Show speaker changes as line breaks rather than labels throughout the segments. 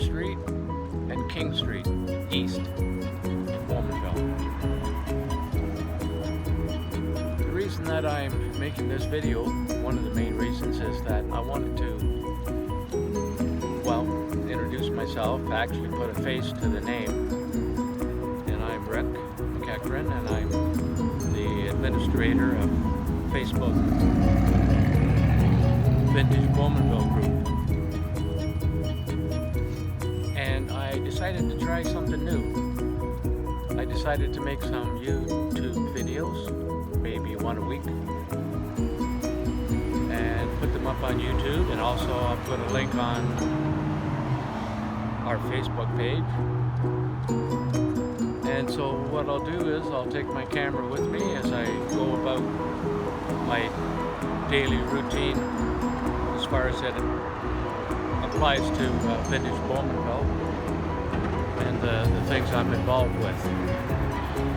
Street and King Street East in Bowmanville. The reason that I'm making this video, one of the main reasons, is that I wanted to, well, introduce myself, actually put a face to the name. And I'm Rick McEachran, and I'm the administrator of Facebook Vintage Bowmanville group. And I decided to try something new. I decided to make some YouTube videos, maybe one a week, and put them up on YouTube, and also I'll put a link on our Facebook page. And so what I'll do is I'll take my camera with me as I go about my daily routine as far as it applies to Vintage Bowmanville and the things I'm involved with.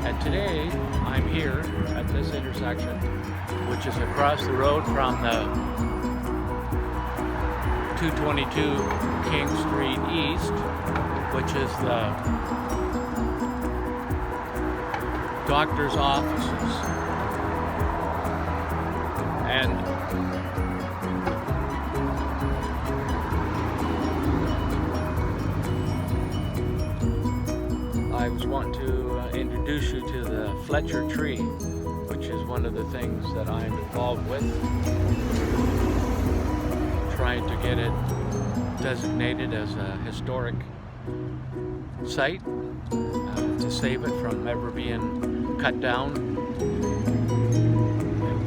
And today I'm here at this intersection, which is across the road from the 222 King Street East, which is the doctor's offices. And I was wanting to introduce you to the Fletcher Tree, which is one of the things that I'm involved with, trying to get it designated as a historic site to save it from ever being cut down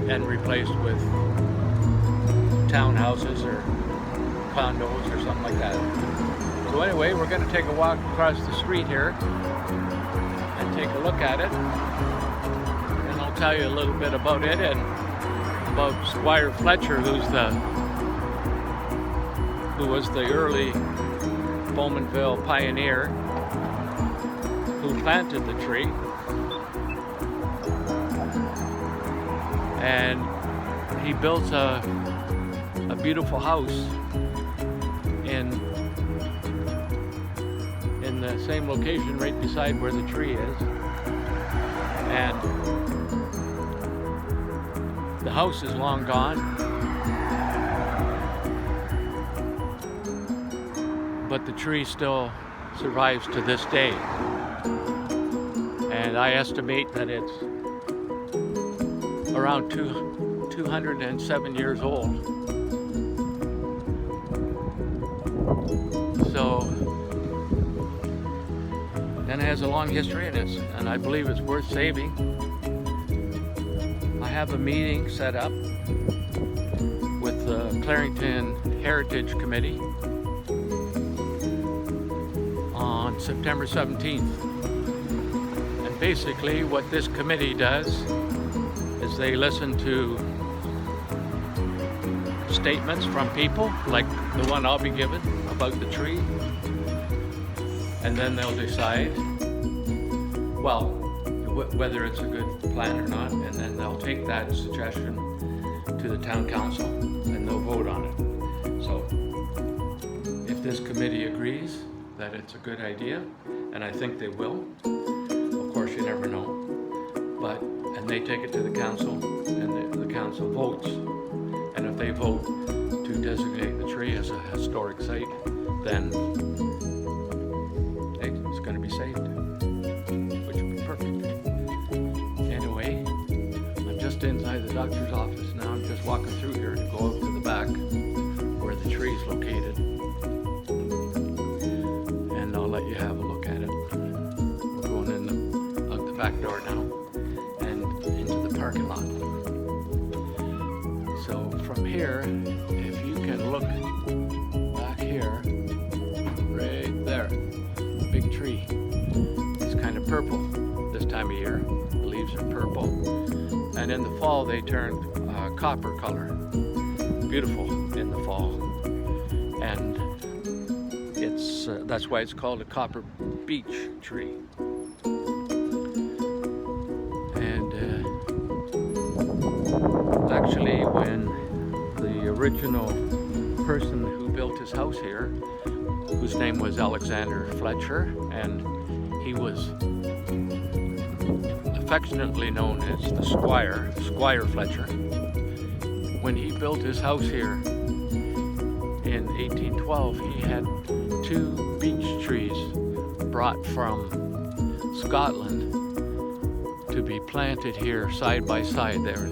and replaced with townhouses or condos or something like that. So anyway, we're going to take a walk across the street here and take a look at it, and I'll tell you a little bit about it and about Squire Fletcher, who was the early Bowmanville pioneer who planted the tree. And he built a beautiful house in the same location right beside where the tree is. And the house is long gone, but the tree still survives to this day. And I estimate that it's around 207 years old. So, and it has a long history in it, and I believe it's worth saving. I have a meeting set up with the Clarington Heritage Committee on September 17th. And basically what this committee does is they listen to statements from people, like the one I'll be giving about the tree, and then they'll decide, well, whether it's a good plan or not, and then they'll take that suggestion to the town council and they'll vote on it. So if this committee agrees that it's a good idea, and I think they will, of course you never know, and they take it to the council, and the council votes, and if they vote to designate the tree as a historic site, then it's going to be saved, which would be perfect. Anyway, I'm just inside the doctor's office now. I'm just walking through here to go out to the back where the tree is located, and I'll let you have a look at it. We're going in out the back door now and into the parking lot. So from here, if you can look back here, right there, big tree. It's kind of purple this time of year. The leaves are purple, and in the fall they turn copper color. Beautiful in the fall, and it's that's why it's called a copper beech tree. And actually, when the original person who built his house here whose name was Alexander Fletcher, and he was affectionately known as the Squire Fletcher. When he built his house here in 1812, he had 2 beech trees brought from Scotland to be planted here side by side there.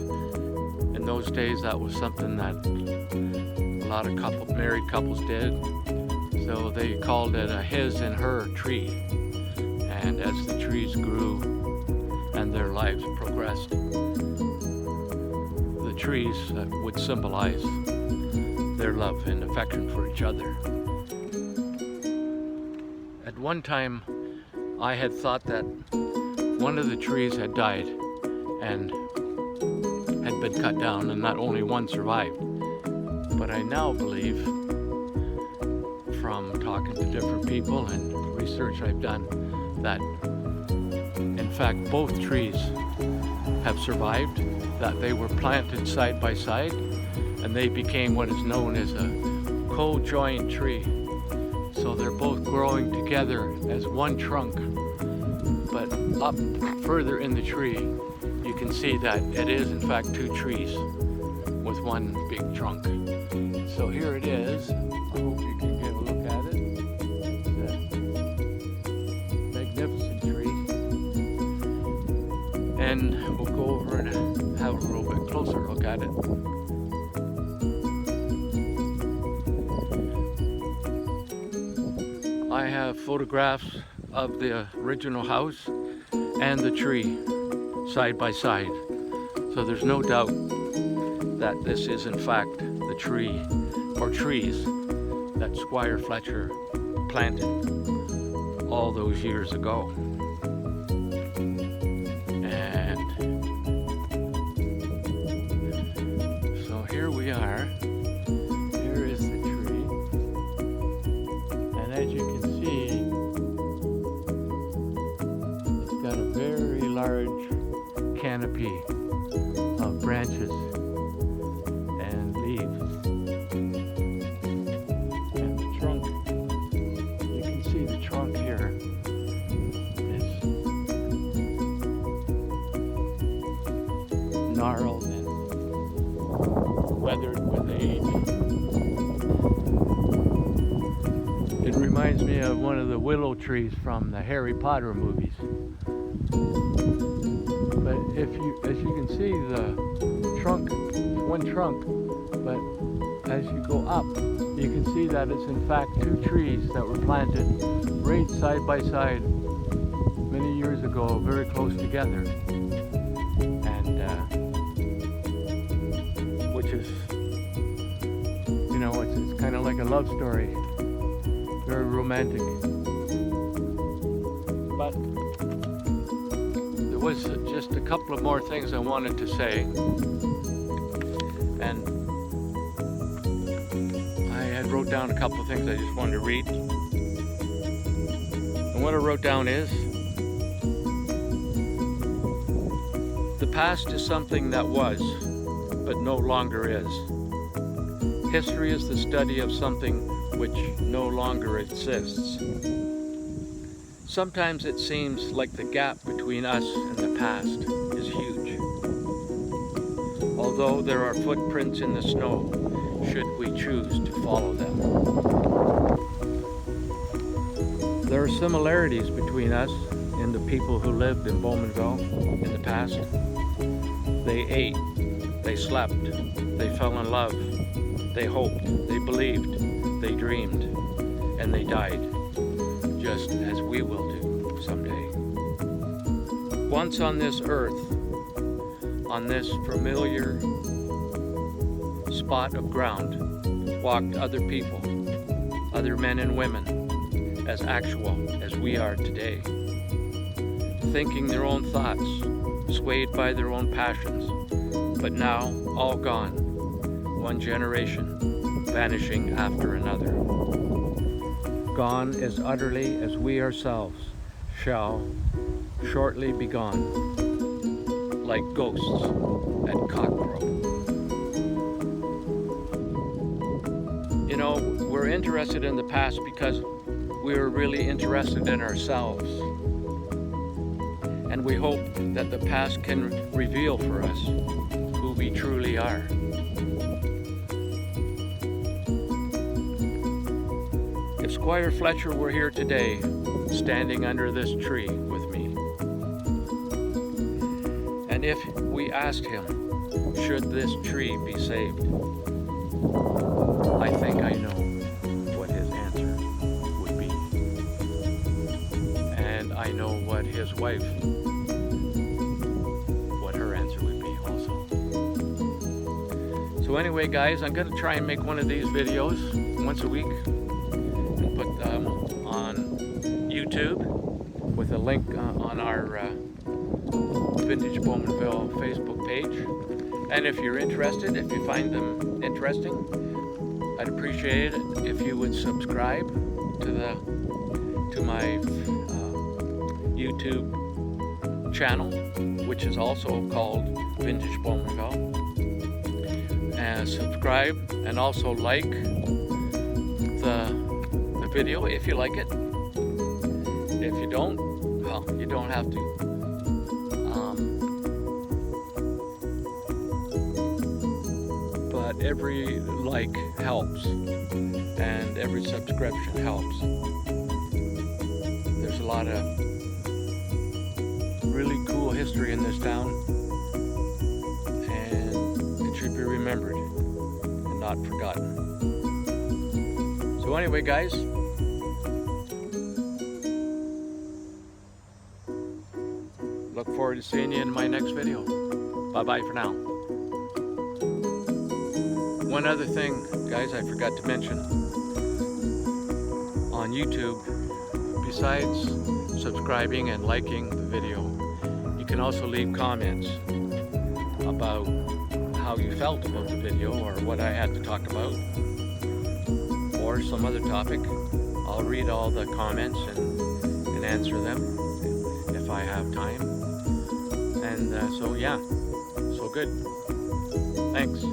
In those days, that was something that a lot of married couples did. So they called it a his and her tree. And as the trees grew and their lives progressed, the trees would symbolize their love and affection for each other. At one time, I had thought that one of the trees had died and had been cut down, and not only one survived. But I now believe, from talking to different people and research I've done, that in fact both trees have survived, that they were planted side by side, and they became what is known as a co-joined tree. So they're both growing together as one trunk, but up further in the tree you can see that it is in fact 2 trees with one big trunk. So here it is. I hope you can get a look at it. It's a magnificent tree. And we'll go over and have a little bit closer look at it. I have photographs of the original house and the tree side by side. So there's no doubt that this is in fact the tree or trees that Squire Fletcher planted all those years ago. And so here we are. Here is the tree. And as you can see, it's got a very large canopy of branches and leaves. And the trunk, you can see the trunk here is gnarled and weathered with age. It reminds me of one of the willow trees from the Harry Potter movies. But as you can see, the trunk, one trunk, but as you go up, you can see that it's in fact 2 trees that were planted right side by side many years ago, very close together. And which is, you know, it's kind of like a love story, very romantic. But there was just a couple of more things I wanted to say, and I had wrote down a couple of things I just wanted to read. And what I wrote down is, the past is something that was, but no longer is. History is the study of something which no longer exists. Sometimes it seems like the gap between us and the past is huge. Although there are footprints in the snow, should we choose to follow them. There are similarities between us and the people who lived in Bowmanville in the past. They ate, they slept, they fell in love, they hoped, they believed, they dreamed, and they died, just as we will do someday. Once on this earth, on this familiar spot of ground, walked other people, other men and women, as actual as we are today, thinking their own thoughts, swayed by their own passions, but now all gone, one generation vanishing after another. Gone as utterly as we ourselves shall shortly be gone, like ghosts at cockcrow. You know, we're interested in the past because we are really interested in ourselves. And we hope that the past can reveal for us who we truly are. If Squire Fletcher were here today, standing under this tree with me, and if we asked him, should this tree be saved? I think I know what his answer would be. And I know what his wife, what her answer would be also. So anyway, guys, I'm going to try and make one of these videos once a week and put them on YouTube with a link on our Vintage Bowmanville Facebook page. And if you're interested, if you find them interesting, I'd appreciate it if you would subscribe to my YouTube channel, which is also called Vintage Bowmanville. And subscribe and also like the video if you like it. If you don't, well, you don't have to. But every like helps, and every subscription helps. There's a lot of really cool history in this town, and it should be remembered and not forgotten. So anyway, guys, look forward to seeing you in my next video. Bye-bye for now. One other thing, guys, I forgot to mention. On YouTube, besides subscribing and liking the video, you can also leave comments about how you felt about the video or what I had to talk about or some other topic. I'll read all the comments and answer them if I have time. And so yeah, so good. Thanks.